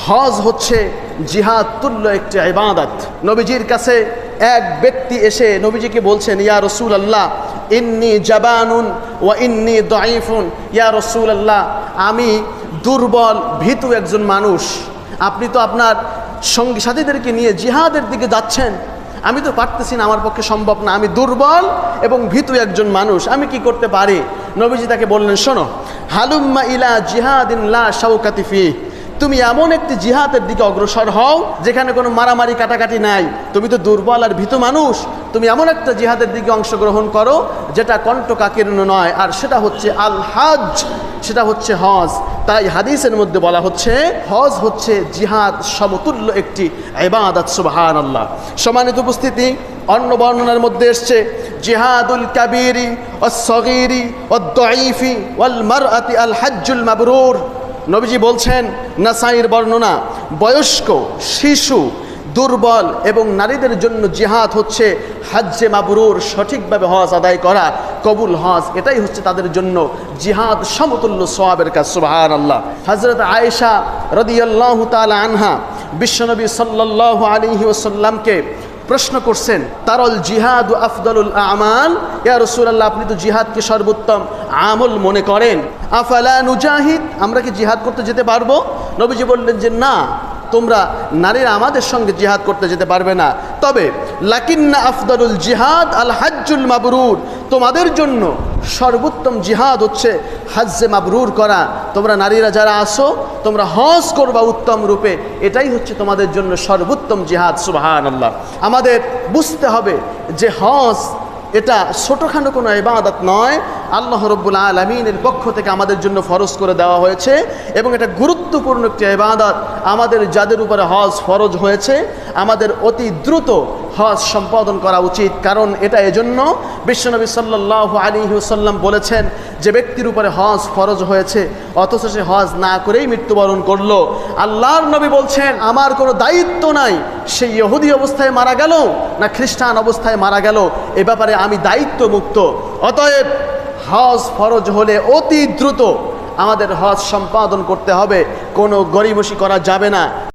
হজ হচ্ছে জিহাদ তুল্য একটি ইবাদত। নবীজির কাছে এক ব্যক্তি এসে নবীজিকে বলছেন, ইয়া রাসূলুল্লাহ ইন্নী জাবানুন ওয়া ইন্নী দাঈফুন, ইয়া রাসূলুল্লাহ আমি দুর্বল ভীতু একজন মানুষ, আপনি তো আপনার সঙ্গী সাথীদেরকে নিয়ে জিহাদের দিকে যাচ্ছেন, আমি তো পারতেছি না, আমার পক্ষে সম্ভব না, আমি দুর্বল এবং ভীতু একজন মানুষ, আমি কি করতে পারি? নবীজি তাকে বললেন, শোনো, হালুম্মা ইলা জিহাদিন লা শাওকাতি ফিহ, তুমি এমন একটি জিহাদের দিকে অগ্রসর হও যেখানে কোনো মারামারি কাটাকাটি নাই, তুমি তো দুর্বল আর ভীতু মানুষ, তুমি এমন একটা জিহাদের দিকে অংশগ্রহণ করো যেটা কণ্ঠকাকীর্ণ নয়, আর সেটা হচ্ছে আল হজ, সেটা হচ্ছে হজ। তাই হাদিসের মধ্যে বলা হচ্ছে হজ হচ্ছে জিহাদ সমতুল্য একটি ইবাদত। সুবহানাল্লাহ। সম্মানিত উপস্থিতি, অন্য বর্ণনার মধ্যে এসছে জিহাদুল কাবীরি ওয়াস সগীরি ওয়াদ দাঈফি ওয়াল মারআতি আল হজ্জুল মাবরুর। নবীজি বলছেন, নাসাইর বর্ণনা, বয়স্ক, শিশু, দুর্বল এবং নারীদের জন্য জিহাদ হচ্ছে হজ্জে মাবরুর, সঠিকভাবে হজ আদায় করা, কবুল হজ, এটাই হচ্ছে তাদের জন্য জিহাদ সমতুল্য সওয়াবের কাজ। সুবহানাল্লাহ। হযরত আয়েশা রাদিয়াল্লাহু তাআলা আনহা বিশ্বনবী সাল্লাল্লাহু আলাইহি ওয়াসাল্লামকে প্রশ্ন করছেন, তারল জিহাদ আফদলুল আমাল, ইয়া রাসূলুল্লাহ আপনি তো জিহাদকে সর্বোত্তম আমল মনে করেন, আফালা নুজাহিদ, আমরা কি জিহাদ করতে যেতে পারবো? নবীজি বললেন যে না, তোমরা নারীরা আমাদের সঙ্গে জিহাদ করতে যেতে পারবে না, তবে লাকিন্না আফদলুল জিহাদ আল হজ্জুল মাবরুর, তোমাদের জন্য সর্বোত্তম জিহাদ হচ্ছে হজ্জে মাবরুর করা, তোমরা নারীরা যারা আসো তোমরা হজ করবা উত্তম রূপে, এটাই হচ্ছে তোমাদের জন্য সর্বোত্তম জিহাদ। সুবহানাল্লাহ। আমাদের বুঝতে হবে যে হজ এটা ছোটোখাটো কোনো ইবাদত নয়, আল্লাহ রাব্বুল আলামিনের পক্ষ থেকে আমাদের জন্য ফরজ করে দেওয়া হয়েছে এবং এটা গুরুত্বপূর্ণ একটি ইবাদত। আমাদের যাদের উপরে হজ ফরজ হয়েছে আমাদের অতি দ্রুত হজ সম্পাদন করা উচিত, কারণ এটা এজন্য বিশ্বনবী সাল্লাল্লাহু আলাইহি ওয়াসাল্লাম বলেছেন, যে ব্যক্তির উপরে হজ ফরজ হয়েছে অথচ সে হজ না করেই মৃত্যুবরণ করলো, আল্লাহর নবী বলছেন আমার কোনো দায়িত্ব নাই সে ইহুদি অবস্থায় মারা গেল না খ্রিস্টান অবস্থায় মারা গেল, এ ব্যাপারে আমি দায়িত্ব মুক্ত। অতএব হজ ফরজ হলে অতি দ্রুত আমাদের হজ সম্পাদন করতে হবে, কোনো গরিমসি করা যাবে না।